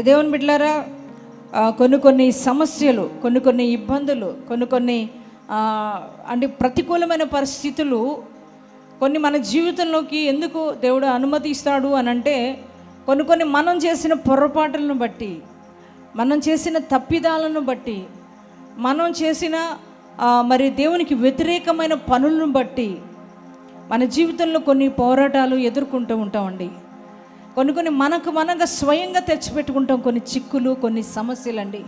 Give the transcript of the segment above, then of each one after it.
దేవుని బిడ్డలారా, కొన్ని సమస్యలు, కొన్ని ఇబ్బందులు, కొన్ని అంటే ప్రతికూలమైన పరిస్థితులు కొన్ని మన జీవితంలోకి ఎందుకు దేవుడు అనుమతిస్తాడు అని అంటే, కొన్ని మనం చేసిన పొరపాటులను బట్టి, మనం చేసిన తప్పిదాలను బట్టి, మనం చేసిన మరి దేవునికి వ్యతిరేకమైన పనులను బట్టి మన జీవితంలో కొన్ని పోరాటాలు ఎదుర్కొంటూ ఉంటామండి. కొన్ని మనగా స్వయంగా తెచ్చిపెట్టుకుంటాం కొన్ని చిక్కులు, కొన్ని సమస్యలండి.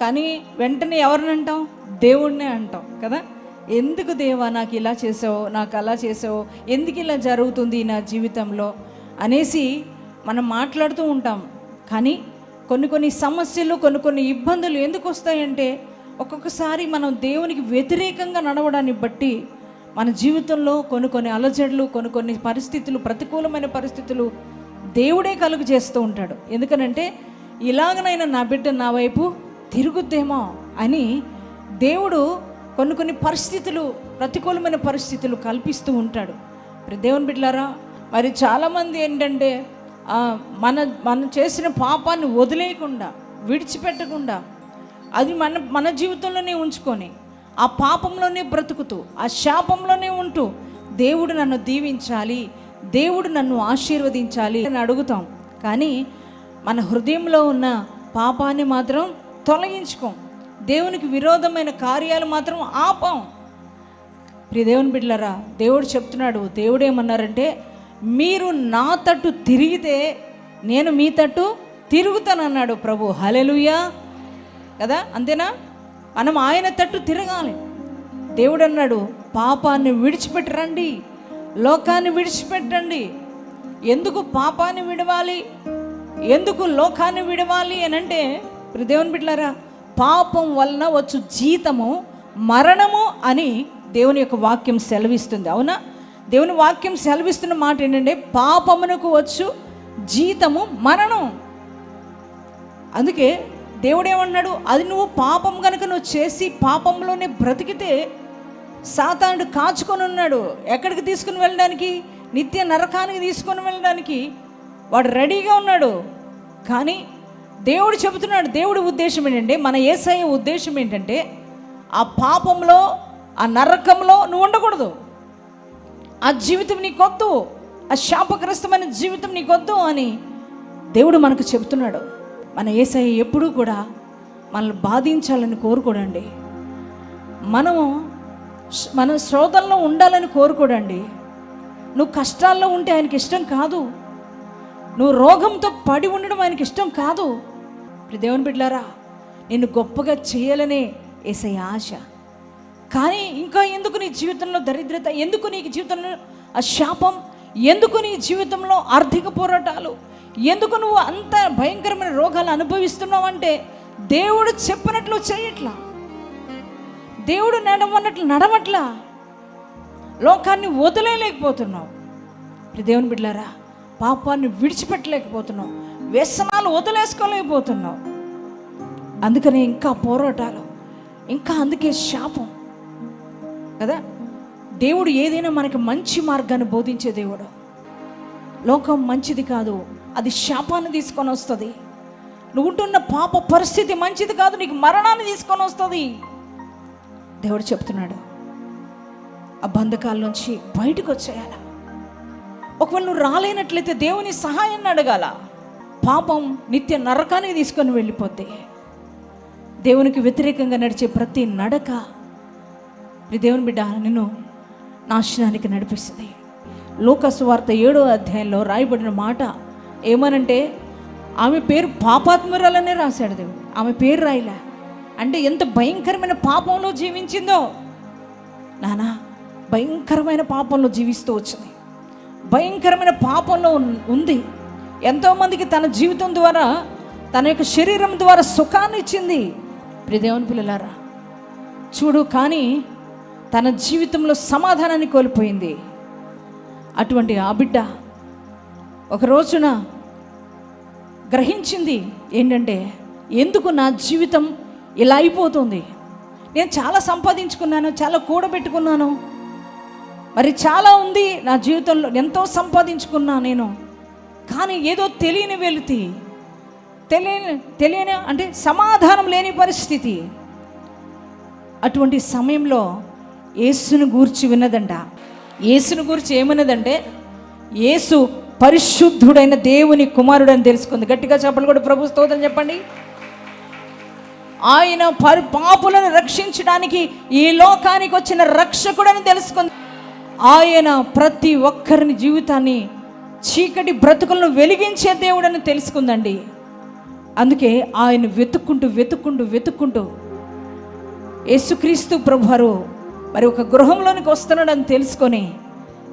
కానీ వెంటనే ఎవరిని అంటాం? దేవుడినే అంటాం కదా. ఎందుకు దేవా నాకు ఇలా చేసావు, నాకు అలా చేసావు, ఎందుకు ఇలా జరుగుతుంది నా జీవితంలో అనేసి మనం మాట్లాడుతూ ఉంటాం. కానీ కొన్ని సమస్యలు, కొన్ని ఇబ్బందులు ఎందుకు వస్తాయంటే, ఒక్కొక్కసారి మనం దేవునికి వ్యతిరేకంగా నడవడాన్ని బట్టి మన జీవితంలో కొన్ని అలజడులు, కొన్ని పరిస్థితులు, ప్రతికూలమైన పరిస్థితులు దేవుడే కలుగు చేస్తూ ఉంటాడు. ఎందుకనంటే ఇలాగనైనా నా బిడ్డ నా వైపు తిరుగుద్దేమో అని దేవుడు కొన్ని పరిస్థితులు, ప్రతికూలమైన పరిస్థితులు కల్పిస్తూ ఉంటాడు. దేవుని బిడ్డలారా, మరి చాలామంది ఏంటంటే మనం చేసిన పాపాన్ని వదిలేయకుండా, విడిచిపెట్టకుండా, అది మన జీవితంలోనే ఉంచుకొని ఆ పాపంలోనే బ్రతుకుతూ, ఆ శాపంలోనే ఉంటూ దేవుడు నన్ను దీవించాలి, దేవుడు నన్ను ఆశీర్వదించాలి అని అడుగుతాం. కానీ మన హృదయంలో ఉన్న పాపాన్ని మాత్రం తొలగించుకోం, దేవునికి విరోధమైన కార్యాలు మాత్రం ఆపం. ప్రియ దేవుని బిడ్డలారా, దేవుడు చెప్తున్నాడు. దేవుడు ఏమన్నారంటే, మీరు నా తట్టు తిరిగితే నేను మీ తట్టు తిరుగుతానన్నాడు ప్రభు. హల్లెలూయా కదా, అంతేనా? మనం ఆయన తట్టు తిరగాలి. దేవుడు అన్నాడు, పాపాన్ని విడిచిపెట్టరండి, లోకాన్ని విడిచిపెట్టండి. ఎందుకు పాపాన్ని విడవాలి, ఎందుకు లోకాన్ని విడవాలి అని అంటే, దేవుని బిడ్డలారా, పాపం వలన వచ్చు జీతము మరణము అని దేవుని యొక్క వాక్యం సెలవిస్తుంది. అవునా? దేవుని వాక్యం సెలవిస్తున్న మాట ఏంటంటే, పాపమునకు వచ్చు జీతము మరణం. అందుకే దేవుడు ఏమన్నాడు, అది నువ్వు పాపం కనుక నువ్వు చేసి పాపంలోనే బ్రతికితే సాతానుడు కాచుకొని ఉన్నాడు. ఎక్కడికి తీసుకుని వెళ్ళడానికి? నిత్య నరకానికి తీసుకొని వెళ్ళడానికి వాడు రెడీగా ఉన్నాడు. కానీ దేవుడు చెబుతున్నాడు, దేవుడి ఉద్దేశం ఏంటంటే, మన యేసయ్య ఉద్దేశం ఏంటంటే, ఆ పాపంలో, ఆ నరకంలో నువ్వు ఉండకూడదు. ఆ జీవితం నీకొద్దు, ఆ శాపగ్రస్తమైన జీవితం నీకొద్దు అని దేవుడు మనకు చెబుతున్నాడు. మన యేసయ్య ఎప్పుడూ కూడా మనల్ని బాధించాలని కోరుకోడండి. మనం శోధనలో ఉండాలని కోరుకోడండి. నువ్వు కష్టాల్లో ఉంటే ఆయనకి ఇష్టం కాదు. నువ్వు రోగంతో పడి ఉండడం ఆయనకి ఇష్టం కాదు. దేవుని బిడ్డలారా, నిన్ను గొప్పగా చేయాలనే యేసయ్య ఆశ. కానీ ఇంకా ఎందుకు నీ జీవితంలో దరిద్రత, ఎందుకు నీ జీవితంలో ఆ శాపం, ఎందుకు నీ జీవితంలో ఆర్థిక పోరాటాలు, ఎందుకు నువ్వు అంత భయంకరమైన రోగాలు అనుభవిస్తున్నావు అంటే, దేవుడు చెప్పినట్లు చేయట్లా, దేవుడు నడవన్నట్లు నడవట్లా, లోకాన్ని వదిలేయలేకపోతున్నావు. దేవుని బిడ్డలారా, పాపాన్ని విడిచిపెట్టలేకపోతున్నావు, వ్యసనాలు వదిలేసుకోలేకపోతున్నావు. అందుకని ఇంకా పోరాటాలు, ఇంకా అందుకే శాపం కదా. దేవుడు ఏదైనా మనకి మంచి మార్గాన్ని బోధించే దేవుడు. లోకం మంచిది కాదు, అది శాపాన్ని తీసుకొని వస్తుంది. నువ్వు ఉంటున్న పాప పరిస్థితి మంచిది కాదు, నీకు మరణాన్ని తీసుకొని వస్తుంది. దేవుడు చెప్తున్నాడు, ఆ బంధకాల నుంచి బయటకు వచ్చేయాల. ఒకవేళ నువ్వు రాలేనట్లయితే దేవుని సహాయాన్ని అడగాల. పాపం నిత్య నరకానికి తీసుకొని వెళ్ళిపోద్ది. దేవునికి వ్యతిరేకంగా నడిచే ప్రతి నడక దేవుని బిడ్డ నిన్ను నాశనానికి నడిపిస్తుంది. లూకా సువార్త 7వ అధ్యాయంలో రాయబడిన మాట ఏమనంటే, ఆమె పేరు పాపాత్మురాలనే రాశాడు దేవుడు. ఆమె పేరు రాయలే. అంటే ఎంత భయంకరమైన పాపంలో జీవించిందో. నానా భయంకరమైన పాపంలో జీవిస్తూ వచ్చింది, భయంకరమైన పాపంలో ఉంది. ఎంతోమందికి తన జీవితం ద్వారా, తన యొక్క శరీరం ద్వారా సుఖాన్ని ఇచ్చింది. దేవుని పిల్లలారా చూడు, కానీ తన జీవితంలో సమాధానాన్ని కోల్పోయింది. అటువంటి ఆ బిడ్డ ఒక రోజున గ్రహించింది ఏంటంటే, ఎందుకు నా జీవితం ఇలా అయిపోతుంది? నేను చాలా సంపాదించుకున్నాను, చాలా కూడబెట్టుకున్నాను, మరి చాలా ఉంది నా జీవితంలో, ఎంతో సంపాదించుకున్నా నేను. కానీ ఏదో తెలియని వెలితి తెలియని అంటే సమాధానం లేని పరిస్థితి. అటువంటి సమయంలో యేసును గూర్చి విన్నదంట. యేసును గూర్చి ఏమన్నదంటే, యేసు పరిశుద్ధుడైన దేవుని కుమారుడు అని తెలుసుకుంది. గట్టిగా చెప్పలు కూడా ప్రభు స్తోత్రం చెప్పండి. ఆయన పాపులను రక్షించడానికి ఈ లోకానికి వచ్చిన రక్షకుడని తెలుసుకుంది. ఆయన ప్రతి ఒక్కరిని జీవితాన్ని, చీకటి బ్రతుకులను వెలిగించే దేవుడని తెలుసుకుందండి. అందుకే ఆయన వెతుక్కుంటూ యేసుక్రీస్తు ప్రభువారు మరి ఒక గృహంలోనికి వస్తున్నాడని తెలుసుకొని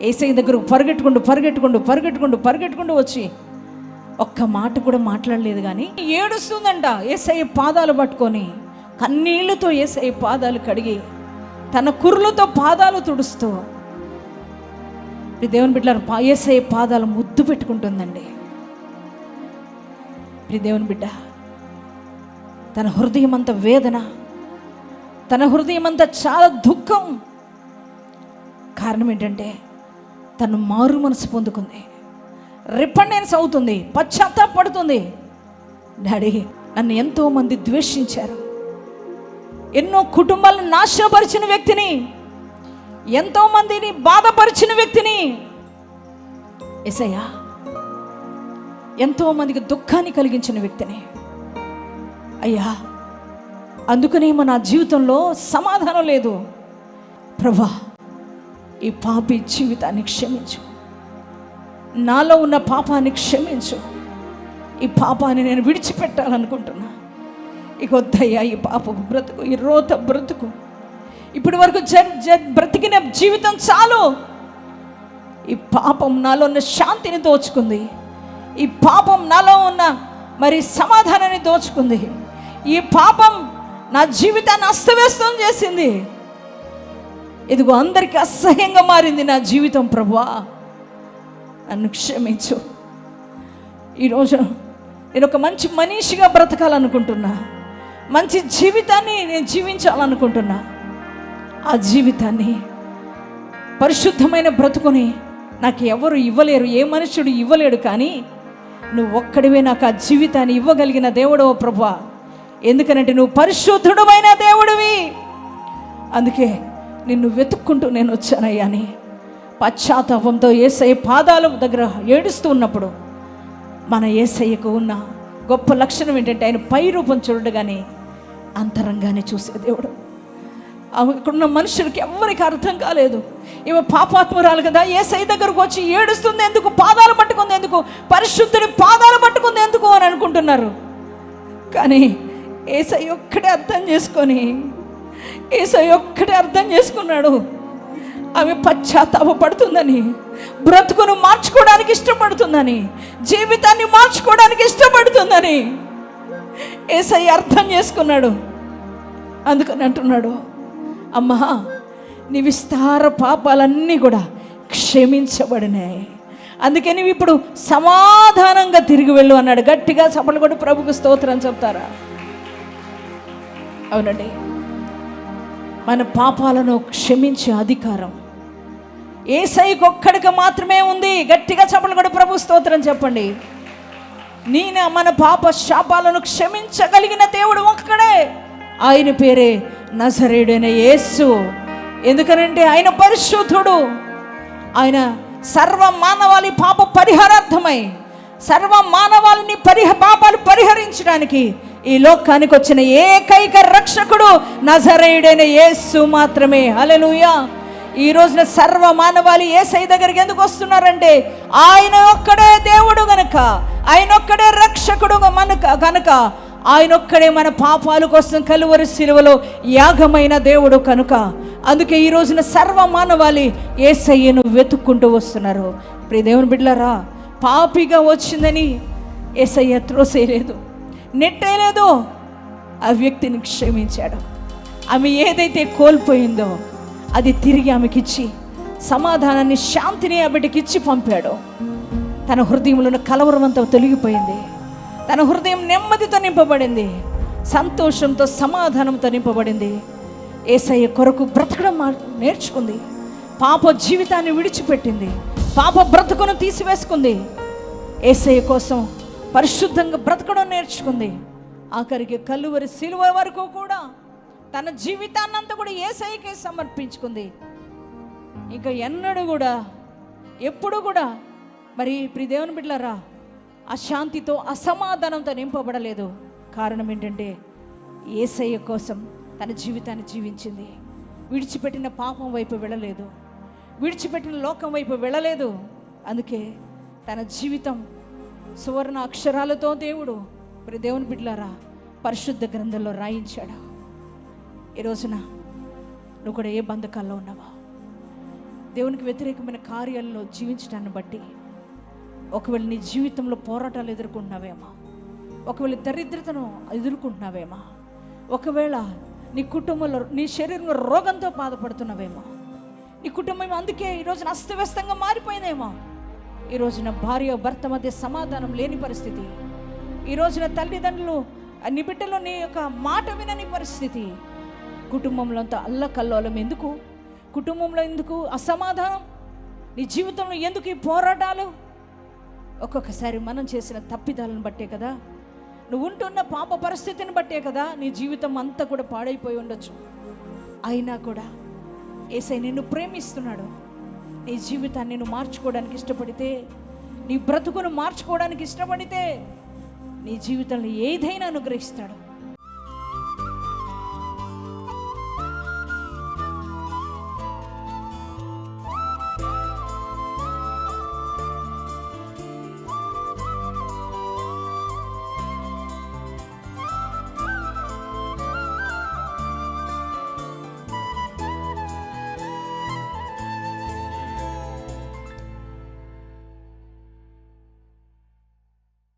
యేసయ్య దగ్గరకు పరిగెట్టుకుంటూ వచ్చి ఒక్క మాట కూడా మాట్లాడలేదు, కానీ ఏడుస్తుందంట. యేసయ్య పాదాలు పట్టుకొని కన్నీళ్లతో యేసయ్య పాదాలు కడిగి తన కుర్రలతో పాదాలు తుడుస్తూ దేవుని బిడ్డలారా యేసయ్య పాదాలు ముద్దు పెట్టుకుంటుందండి. దేవుని బిడ్డ తన హృదయం అంత వేదన, తన హృదయం అంతా చాలా దుఃఖం. కారణం ఏంటంటే తను మారు మనసు పొందుకుంది, రిపెంటెన్స్ అవుతుంది, పశ్చాత్తాపడుతుంది. డాడీ, నన్ను ఎంతోమంది ద్వేషించారు, ఎన్నో కుటుంబాలను నాశనపరిచిన వ్యక్తిని, ఎంతోమందిని బాధపరిచిన వ్యక్తిని, యేసయ్యా ఎంతోమందికి దుఃఖాన్ని కలిగించిన వ్యక్తిని, అయ్యా అందుకనేమో నా జీవితంలో సమాధానం లేదు. ప్రభా, ఈ పాపి జీవితాన్ని క్షమించు, నాలో ఉన్న పాపాన్ని క్షమించు, ఈ పాపాన్ని నేను విడిచిపెట్టాలనుకుంటున్నా. ఇక వద్దయ్యా ఈ పాపపు బ్రతుకు, ఈ రోత బ్రతుకు, ఇప్పటి వరకు బ్రతికిన జీవితం చాలు. ఈ పాపం నాలో ఉన్న శాంతిని దోచుకుంది, ఈ పాపం నాలో ఉన్న మరి సమాధానాన్ని దోచుకుంది, ఈ పాపం నా జీవితాన్ని అస్తవ్యస్తం చేసింది. ఇదిగో అందరికీ అసహ్యంగా మారింది నా జీవితం. ప్రభువా, నన్ను క్షమించు. ఈరోజు నేను ఒక మంచి మనిషిగా బ్రతకాలనుకుంటున్నా, మంచి జీవితాన్ని నేను జీవించాలనుకుంటున్నా. ఆ జీవితాన్ని, పరిశుద్ధమైన బ్రతుకుని నాకు ఎవరు ఇవ్వలేరు, ఏ మనుషుడు ఇవ్వలేడు, కానీ నువ్వు ఒక్కడివే నాకు ఆ జీవితాన్ని ఇవ్వగలిగిన దేవుడవు ప్రభువా. ఎందుకనంటే నువ్వు పరిశుద్ధుడమైన దేవుడివి. అందుకే నిన్ను వెతుక్కుంటూ నేను వచ్చానయ్యా అని పశ్చాత్తాపంతో యేసయ్య పాదాల దగ్గర ఏడుస్తూ ఉన్నప్పుడు మన యేసయ్యకు ఉన్న గొప్ప లక్షణం ఏంటంటే ఆయన పై రూపం చూడగానే అంతరంగానే చూసే దేవుడు. ఇక్కడున్న మనుషులకి ఎవరికి అర్థం కాలేదు, ఈమె పాపాత్మురాలు కదా, యేసయ్య దగ్గరకు వచ్చి ఏడుస్తుంది ఎందుకు, పాదాలు పట్టుకుంది ఎందుకు, పరిశుద్ధుడి పాదాలు పట్టుకుంది ఎందుకు అని అనుకుంటున్నారు. కానీ యేసయ్య ఒక్కడే అర్థం చేసుకున్నాడు. ఆమె పశ్చాత్తాపడుతుందని, బ్రతుకును మార్చుకోవడానికి ఇష్టపడుతుందని, జీవితాన్ని మార్చుకోవడానికి ఇష్టపడుతుందని యేసయ్య అర్థం చేసుకున్నాడు. అందుకని అంటున్నాడు, అమ్మా నీ విస్తార పాపాలన్నీ కూడా క్షమించబడినాయి, అందుకే నువ్వు ఇప్పుడు సమాధానంగా తిరిగి వెళ్ళు అన్నాడు. గట్టిగా చప్పట్లు కొట్టి ప్రభుకు స్తోత్రం చెప్తారా? అవునండి, మన పాపాలను క్షమించే అధికారం యేసయ్యకు ఒక్కడికి మాత్రమే ఉంది. గట్టిగా చప్పట్లు కొట్టి ప్రభు స్తోత్రం చెప్పండి. మన పాప శాపాలను క్షమించగలిగిన దేవుడు ఒక్కడే, ఆయన పేరే నజరేయుడైన యేసు. ఎందుకనంటే ఆయన పరిశుద్ధుడు, ఆయన సర్వ మానవాళి పాప పరిహారార్థమై, సర్వ మానవాళిని పాపాలు పరిహరించడానికి ఈ లోకానికి వచ్చిన ఏకైక రక్షకుడు నజరేయుడైన యేసు మాత్రమే. హల్లెలూయా. ఈ రోజున సర్వ మానవాళి యేసయ్య దగ్గరికి ఎందుకు వస్తున్నారంటే ఆయన ఒక్కడే దేవుడు గనుక, ఆయన ఒక్కడే రక్షకుడు కనుక, ఆయన ఒక్కడే మన పాపాల కోసం కలువరి శిలువలో యాగమైన దేవుడు కనుక. అందుకే ఈ రోజున సర్వ మానవాళి యేసయ్యను వెతుక్కుంటూ వస్తున్నారు. ప్రియ దేవుని బిడ్డలారా, పాపిగా వచ్చిందని యేసయ్య త్రోసేయలేదు, నెట్టేయలేదు, ఆ వ్యక్తిని క్షమించాడు. ఆమె ఏదైతే కోల్పోయిందో అది తిరిగి ఆమెకిచ్చి సమాధానాన్ని, శాంతిని ఆ బిడ్డకిచ్చి పంపాడు. తన హృదయంలో ఉన్న కలవరం అంతా తొలగిపోయింది, తన హృదయం నెమ్మదితో నింపబడింది, సంతోషంతో సమాధానంతో నింపబడింది. యేసయ్య కొరకు బ్రతకడం నేర్చుకుంది, పాప జీవితాన్ని విడిచిపెట్టింది, పాప బ్రతుకును తీసివేసుకుంది. యేసయ్య కోసం పరిశుద్ధంగా బ్రతకడం నేర్చుకుంది. ఆఖరికి కలువరి సిలువ వరకు కూడా తన జీవితాన్నంతా కూడా యేసయ్యకే సమర్పించుకుంది. ఇంకా ఎన్నడూ కూడా ఎప్పుడు కూడా మరి ప్రియ దేవుని బిడ్డలారా అశాంతితో అసమాధానంతో నింపబడలేదు. కారణం ఏంటంటే యేసయ్య కోసం తన జీవితాన్ని జీవించింది. విడిచిపెట్టిన పాపం వైపు వెళ్ళలేదు, విడిచిపెట్టిన లోకం వైపు వెళ్ళలేదు. అందుకే తన జీవితం సువర్ణ అక్షరాలతో దేవుడు ప్రియ దేవుని బిడ్డలారా పరిశుద్ధ గ్రంథంలో రాయించాడు. ఈ రోజున నువ్వు కూడా ఏ బంధకాల్లో ఉన్నావా? దేవునికి వ్యతిరేకమైన కార్యాల్లో జీవించడాన్ని బట్టి ఒకవేళ నీ జీవితంలో పోరాటాలు ఎదుర్కొంటున్నావేమో, ఒకవేళ దరిద్రతను ఎదుర్కొంటున్నావేమో, ఒకవేళ నీ కుటుంబంలో నీ శరీరంలో రోగంతో బాధపడుతున్నావేమో, నీ కుటుంబం అందుకే ఈరోజున అస్తవ్యస్తంగా మారిపోయిందేమో, ఈ రోజున భార్య భర్త మధ్య సమాధానం లేని పరిస్థితి, ఈ రోజున తల్లిదండ్రులు నీ బిడ్డలో నీ యొక్క మాట వినని పరిస్థితి, కుటుంబంలో అంతా అల్లకల్లోలం ఎందుకు, కుటుంబంలో ఎందుకు అసమాధానం, నీ జీవితంలో ఎందుకు ఈ పోరాటాలు? ఒక్కొక్కసారి మనం చేసిన తప్పిదాలను బట్టే కదా, నువ్వు ఉంటున్న పాప పరిస్థితిని బట్టే కదా నీ జీవితం అంతా కూడా పాడైపోయి ఉండొచ్చు. అయినా కూడా యేసయ్య నిన్ను ప్రేమిస్తున్నాడు. నీ జీవితాన్ని నువ్వు మార్చుకోవడానికి ఇష్టపడితే, నీ బ్రతుకును మార్చుకోవడానికి ఇష్టపడితే నీ జీవితంలో ఏదైనా అనుగ్రహిస్తాడు.